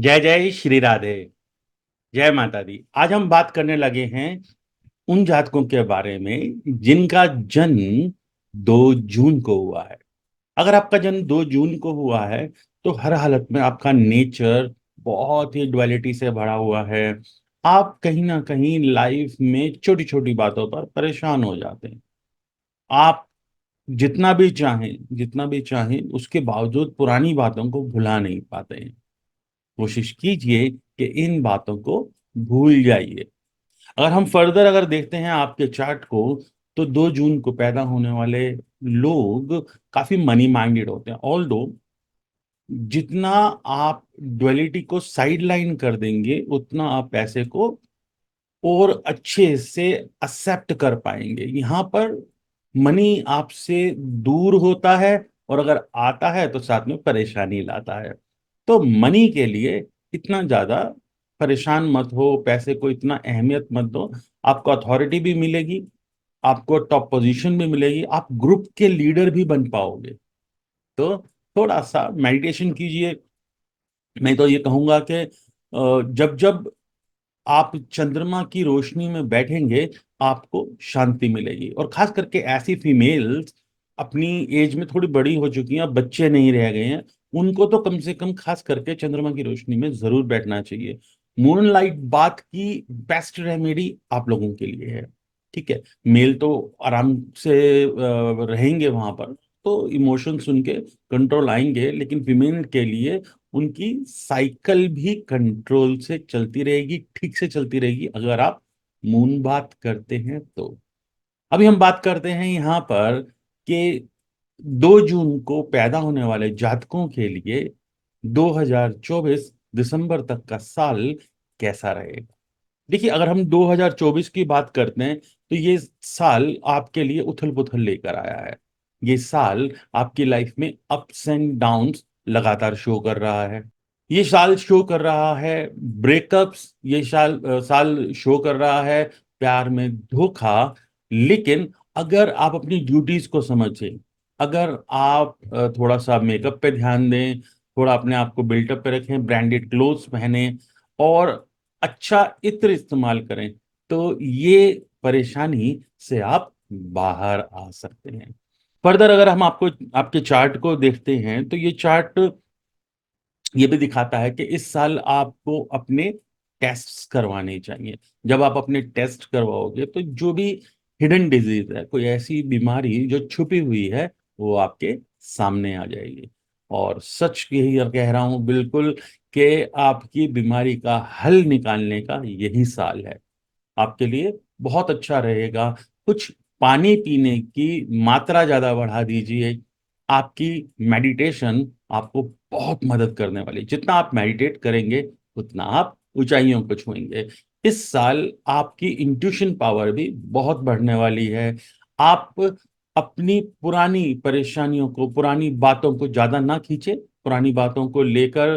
जय जय श्री राधे। जय माता दी। आज हम बात करने लगे हैं उन जातकों के बारे में जिनका जन्म 2 जून को हुआ है। अगर आपका जन्म 2 जून को हुआ है तो हर हालत में आपका नेचर बहुत ही डुअलिटी से भरा हुआ है। आप कहीं ना कहीं लाइफ में छोटी छोटी बातों पर परेशान हो जाते हैं। आप जितना भी चाहें उसके बावजूद पुरानी बातों को भुला नहीं पाते हैं। कोशिश कीजिए कि इन बातों को भूल जाइए। अगर देखते हैं आपके चार्ट को, तो 2 जून को पैदा होने वाले लोग काफी मनी माइंडेड होते हैं। ऑल्दो जितना आप ड्युअलिटी को साइड लाइन कर देंगे उतना आप पैसे को और अच्छे से एक्सेप्ट कर पाएंगे। यहाँ पर मनी आपसे दूर होता है और अगर आता है तो साथ में परेशानी लाता है। तो मनी के लिए इतना ज्यादा परेशान मत हो, पैसे को इतना अहमियत मत दो। आपको अथॉरिटी भी मिलेगी, आपको टॉप पोजीशन भी मिलेगी, आप ग्रुप के लीडर भी बन पाओगे। तो थोड़ा सा मेडिटेशन कीजिए। मैं तो ये कहूंगा कि जब जब आप चंद्रमा की रोशनी में बैठेंगे आपको शांति मिलेगी। और खास करके ऐसी फीमेल्स अपनी एज में थोड़ी बड़ी हो चुकी हैं, अब बच्चे नहीं रह गए हैं, उनको तो कम से कम खास करके चंद्रमा की रोशनी में जरूर बैठना चाहिए। मूनलाइट बात की बेस्ट रेमेडी आप लोगों के लिए है। ठीक है, मेल तो आराम से रहेंगे वहां पर, तो इमोशन सुन के कंट्रोल आएंगे, लेकिन फीमेल के लिए उनकी साइकिल भी कंट्रोल से चलती रहेगी, ठीक से चलती रहेगी अगर आप मून बात करते हैं तो। अभी हम बात करते हैं यहाँ पर कि 2 जून को पैदा होने वाले जातकों के लिए 2024 दिसंबर तक का साल कैसा रहेगा। देखिए, अगर हम 2024 की बात करते हैं तो ये साल आपके लिए उथल पुथल लेकर आया है। ये साल आपकी लाइफ में अप्स एंड डाउन्स लगातार शो कर रहा है। ये साल शो कर रहा है ब्रेकअप्स, ये साल शो कर रहा है प्यार में धोखा। लेकिन अगर आप अपनी ड्यूटीज को समझें, अगर आप थोड़ा सा मेकअप पे ध्यान दें, थोड़ा अपने आप को बिल्टअप पे रखें, ब्रांडेड क्लोथ्स पहने और अच्छा इत्र इस्तेमाल करें, तो ये परेशानी से आप बाहर आ सकते हैं। फर्दर अगर हम आपको आपके चार्ट को देखते हैं तो ये चार्ट ये भी दिखाता है कि इस साल आपको अपने टेस्ट करवाने चाहिए। जब आप अपने टेस्ट करवाओगे तो जो भी हिडन डिजीज है, कोई ऐसी बीमारी जो छुपी हुई है, वो आपके सामने आ जाएगी। और सच यही कह रहा हूं बिल्कुल कि आपकी बीमारी का हल निकालने का यही साल है। आपके लिए बहुत अच्छा रहेगा। कुछ पानी पीने की मात्रा ज्यादा बढ़ा दीजिए। आपकी मेडिटेशन आपको बहुत मदद करने वाली। जितना आप मेडिटेट करेंगे उतना आप ऊंचाइयों को छुएंगे। इस साल आपकी इंट्यूशन पावर भी बहुत बढ़ने वाली है। आप अपनी पुरानी परेशानियों को, पुरानी बातों को ज्यादा ना खींचे। पुरानी बातों को लेकर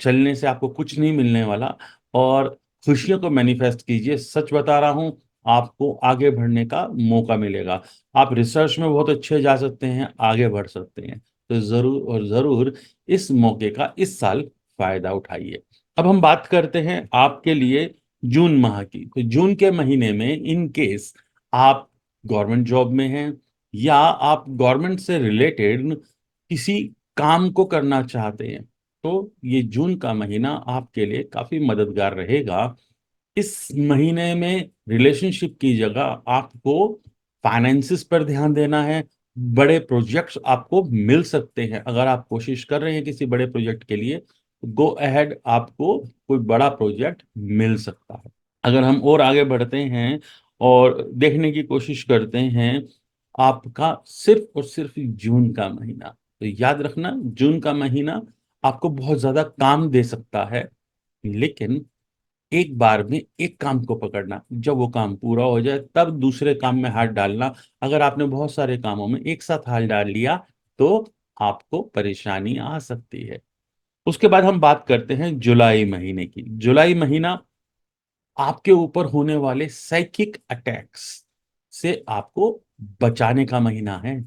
चलने से आपको कुछ नहीं मिलने वाला। और खुशियों को मैनिफेस्ट कीजिए। सच बता रहा हूं, आपको आगे बढ़ने का मौका मिलेगा। आप रिसर्च में बहुत अच्छे जा सकते हैं, आगे बढ़ सकते हैं। तो जरूर और जरूर इस मौके का इस साल फायदा उठाइए। अब हम बात करते हैं आपके लिए जून माह की। तो जून के महीने में इन केस आप गवर्नमेंट जॉब में हैं या आप गवर्नमेंट से रिलेटेड किसी काम को करना चाहते हैं, तो ये जून का महीना आपके लिए काफी मददगार रहेगा। इस महीने में रिलेशनशिप की जगह आपको फाइनेंसिस पर ध्यान देना है। बड़े प्रोजेक्ट्स आपको मिल सकते हैं। अगर आप कोशिश कर रहे हैं किसी बड़े प्रोजेक्ट के लिए, गो अहेड, आपको कोई बड़ा प्रोजेक्ट मिल सकता है। अगर हम और आगे बढ़ते हैं और देखने की कोशिश करते हैं आपका सिर्फ और सिर्फ जून का महीना, तो याद रखना जून का महीना आपको बहुत ज्यादा काम दे सकता है। लेकिन एक बार में एक काम को पकड़ना, जब वो काम पूरा हो जाए तब दूसरे काम में हाथ डालना। अगर आपने बहुत सारे कामों में एक साथ हाथ डाल लिया तो आपको परेशानी आ सकती है। उसके बाद हम बात करते हैं जुलाई महीने की। जुलाई महीना आपके ऊपर होने वाले साइकिक अटैक्स से आपको बचाने का महीना है।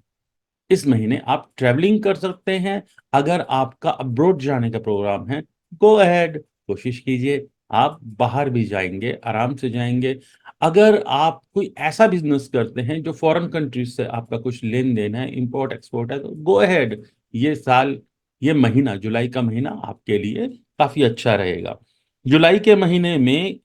इस महीने आप ट्रेवलिंग कर सकते हैं। अगर आपका अब्रॉड जाने का प्रोग्राम है गो अहेड, कोशिश कीजिए। आप बाहर भी जाएंगे, आराम से जाएंगे। अगर आप कोई ऐसा बिजनेस करते हैं जो फॉरेन कंट्रीज से आपका कुछ लेन देन है, इंपोर्ट एक्सपोर्ट है, तो गो अहेड। ये साल, ये महीना, जुलाई का महीना आपके लिए काफी अच्छा रहेगा। जुलाई के महीने में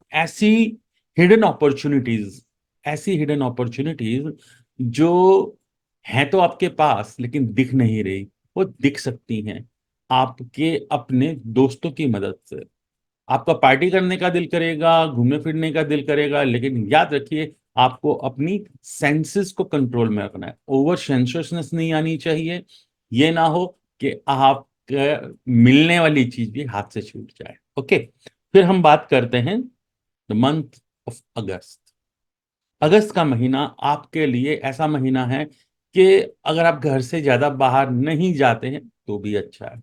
हिडन अपॉर्चुनिटीज ऐसी हिडन अपॉर्चुनिटीज जो हैं तो आपके पास लेकिन दिख नहीं रही, वो दिख सकती हैं आपके अपने दोस्तों की मदद से। आपका पार्टी करने का दिल करेगा, घूमने फिरने का दिल करेगा, लेकिन याद रखिए आपको अपनी सेंसेस को कंट्रोल में रखना है। ओवर सेंसुअसनेस नहीं आनी चाहिए। ये ना हो कि आप मिलने वाली चीज भी हाथ से छूट जाए। ओके, फिर हम बात करते हैं द मंथ ऑफ अगस्त। अगस्त का महीना आपके लिए ऐसा महीना है कि अगर आप घर से ज्यादा बाहर नहीं जाते हैं तो भी अच्छा है।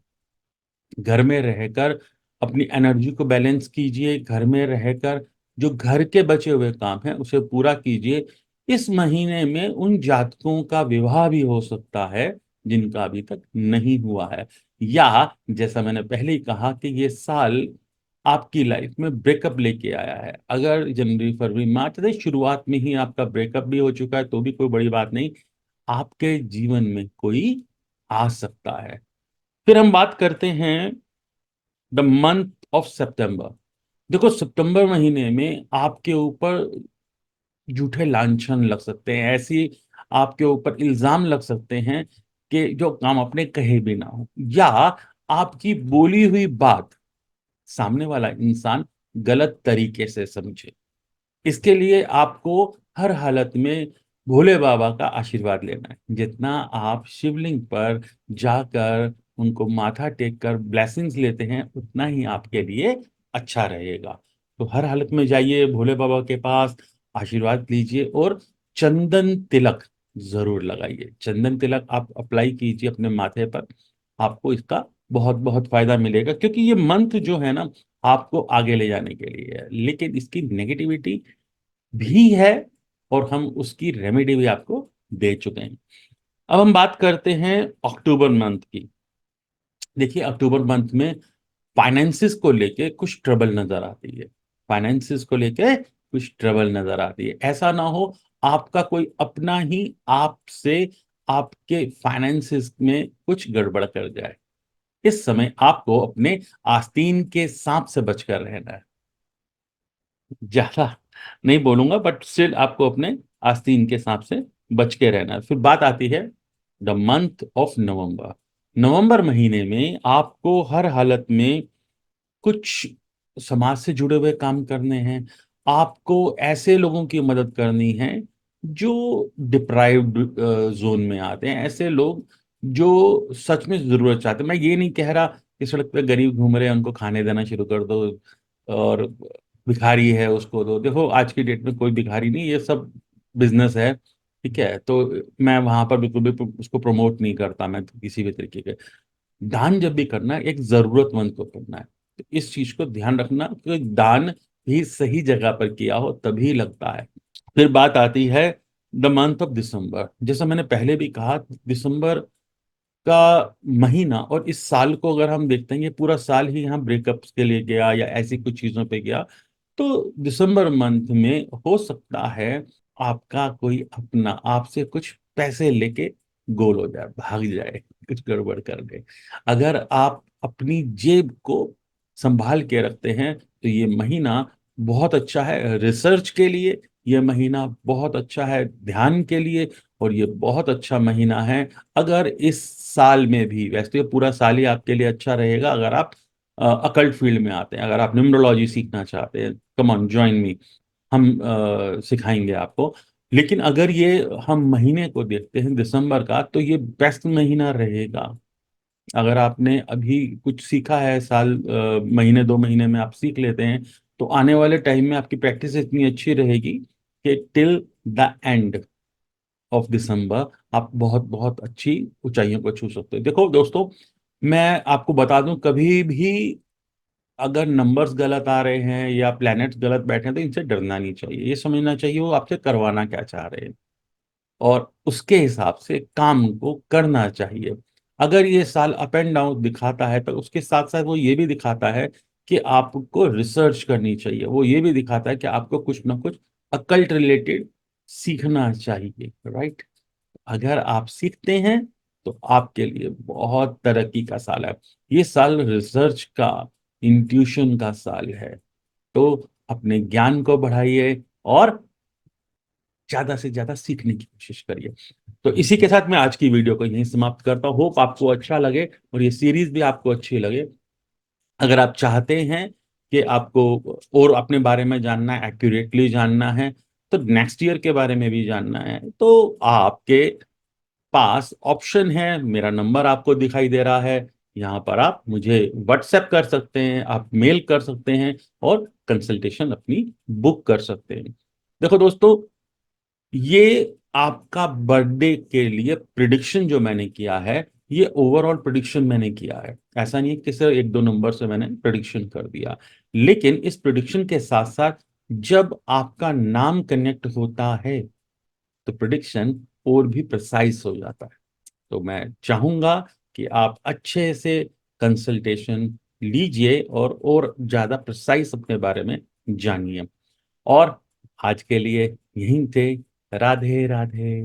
घर में रहकर अपनी एनर्जी को बैलेंस कीजिए। घर में रहकर जो घर के बचे हुए काम हैं उसे पूरा कीजिए। इस महीने में उन जातकों का विवाह भी हो सकता है जिनका अभी तक नहीं हुआ है, या जैसा मैंने पहले ही कहा कि ये साल आपकी लाइफ में ब्रेकअप लेके आया है। अगर जनवरी फरवरी मार्च से शुरुआत में ही आपका ब्रेकअप भी हो चुका है तो भी कोई बड़ी बात नहीं, आपके जीवन में कोई आ सकता है। फिर हम बात करते हैं द मंथ ऑफ सितंबर। देखो, सितंबर महीने में आपके ऊपर झूठे लांछन लग सकते हैं, ऐसी आपके ऊपर इल्जाम लग सकते हैं कि जो काम आपने कहे भी ना हो, या आपकी बोली हुई बात सामने वाला इंसान गलत तरीके से समझे। इसके लिए आपको हर हालत में भोले बाबा का आशीर्वाद लेना है। जितना आप शिवलिंग पर जाकर उनको माथा टेक कर ब्लेसिंग्स लेते हैं उतना ही आपके लिए अच्छा रहेगा। तो हर हालत में जाइए भोले बाबा के पास, आशीर्वाद लीजिए और चंदन तिलक जरूर लगाइए। चंदन तिलक आप अप्लाई कीजिए अपने माथे पर, आपको इसका बहुत बहुत फायदा मिलेगा, क्योंकि ये मंत्र जो है ना आपको आगे ले जाने के लिए है, लेकिन इसकी नेगेटिविटी भी है और हम उसकी रेमेडी भी आपको दे चुके हैं। अब हम बात करते हैं अक्टूबर मंथ की। देखिए, अक्टूबर मंथ में फाइनेंसिस को लेके कुछ ट्रबल नजर आती है। फाइनेंसिस को लेके कुछ ट्रबल नजर आती है। ऐसा ना हो आपका कोई अपना ही आपसे आपके फाइनेंसिस में कुछ गड़बड़ कर जाए। इस समय आपको अपने आस्तीन के सांप से बचकर रहना है। ज्यादा नहीं बोलूंगा, बट स्टिल आपको अपने आस्तीन के सांप से बच के रहना है। फिर बात आती है द मंथ ऑफ नवंबर। नवंबर महीने में आपको हर हालत में कुछ समाज से जुड़े हुए काम करने हैं। आपको ऐसे लोगों की मदद करनी है जो डिप्राइव्ड जोन में आते हैं, ऐसे लोग जो सच में जरूरत चाहते हैं। मैं ये नहीं कह रहा कि सड़क पे गरीब घूम रहे हैं उनको खाने देना शुरू कर दो, और भिखारी है उसको दो। देखो, आज की डेट में कोई भिखारी नहीं, ये सब बिजनेस है। ठीक है, तो मैं वहां पर बिल्कुल भी उसको प्रमोट नहीं करता, मैं तो किसी भी तरीके के। दान जब भी करना है एक जरूरतमंद को करना है। तो इस चीज को ध्यान रखना कि दान भी सही जगह पर किया हो तभी लगता है। फिर बात आती है द मंथ ऑफ दिसंबर। जैसा मैंने पहले भी कहा, दिसंबर का महीना और इस साल को अगर हम देखते हैं, ये पूरा साल ही यहाँ ब्रेकअप्स के लिए गया या ऐसी कुछ चीजों पे गया। तो दिसंबर मंथ में हो सकता है आपका कोई अपना आपसे कुछ पैसे लेके गोल हो जाए, भाग जाए, कुछ गड़बड़ कर दे। अगर आप अपनी जेब को संभाल के रखते हैं तो ये महीना बहुत अच्छा है रिसर्च के लिए। ये महीना बहुत अच्छा है ध्यान के लिए। और ये बहुत अच्छा महीना है अगर इस साल में भी, वैसे तो ये पूरा साल ही आपके लिए अच्छा रहेगा अगर आप अकल्ट फील्ड में आते हैं, अगर आप न्यूमरोलॉजी सीखना चाहते हैं, कम ऑन ज्वाइन मी, हम सिखाएंगे आपको। लेकिन अगर ये हम महीने को देखते हैं दिसंबर का, तो ये बेस्ट महीना रहेगा। अगर आपने अभी कुछ सीखा है साल महीने 2 महीने में आप सीख लेते हैं, तो आने वाले टाइम में आपकी प्रैक्टिस इतनी अच्छी रहेगी कि till the end of December आप बहुत बहुत अच्छी ऊंचाइयों को छू सकते हो। देखो दोस्तों, मैं आपको बता दूं, कभी भी अगर नंबर्स गलत आ रहे हैं या प्लैनेट्स गलत बैठे हैं तो इनसे डरना नहीं चाहिए। ये समझना चाहिए वो आपसे करवाना क्या चाह रहे हैं और उसके हिसाब से काम को करना चाहिए। अगर ये साल अप एंड डाउन दिखाता है तो उसके साथ साथ वो ये भी दिखाता है कि आपको रिसर्च करनी चाहिए, वो ये भी दिखाता है कि आपको कुछ ना कुछ अकल्ट रिलेटेड सीखना चाहिए, राइट। अगर आप सीखते हैं तो आपके लिए बहुत तरक्की का साल है। ये साल रिसर्च का, इंट्यूशन का साल है। तो अपने ज्ञान को बढ़ाइए और ज्यादा से ज्यादा सीखने की कोशिश करिए। तो इसी के साथ मैं आज की वीडियो को यहीं समाप्त करता हूँ। होप आपको अच्छा लगे और ये सीरीज भी आपको अच्छी लगे। अगर आप चाहते हैं कि आपको और अपने बारे में जानना है, एक्यूरेटली जानना है, तो नेक्स्ट ईयर के बारे में भी जानना है, तो आपके पास ऑप्शन है। मेरा नंबर आपको दिखाई दे रहा है, यहाँ पर आप मुझे व्हाट्सएप कर सकते हैं, आप मेल कर सकते हैं और कंसल्टेशन अपनी बुक कर सकते हैं। देखो दोस्तों, ये आपका बर्थडे के लिए प्रिडिक्शन जो मैंने किया है, ये ओवरऑल प्रिडिक्शन मैंने किया है। ऐसा नहीं है कि सिर्फ एक दो नंबर से मैंने प्रिडिक्शन कर दिया। लेकिन इस प्रिडिक्शन के साथ साथ जब आपका नाम कनेक्ट होता है तो प्रिडिक्शन और भी प्रिसाइज हो जाता है। तो मैं चाहूंगा कि आप अच्छे से कंसल्टेशन लीजिए और ज्यादा प्रिसाइज अपने बारे में जानिए। और आज के लिए यहीं थे। राधे राधे।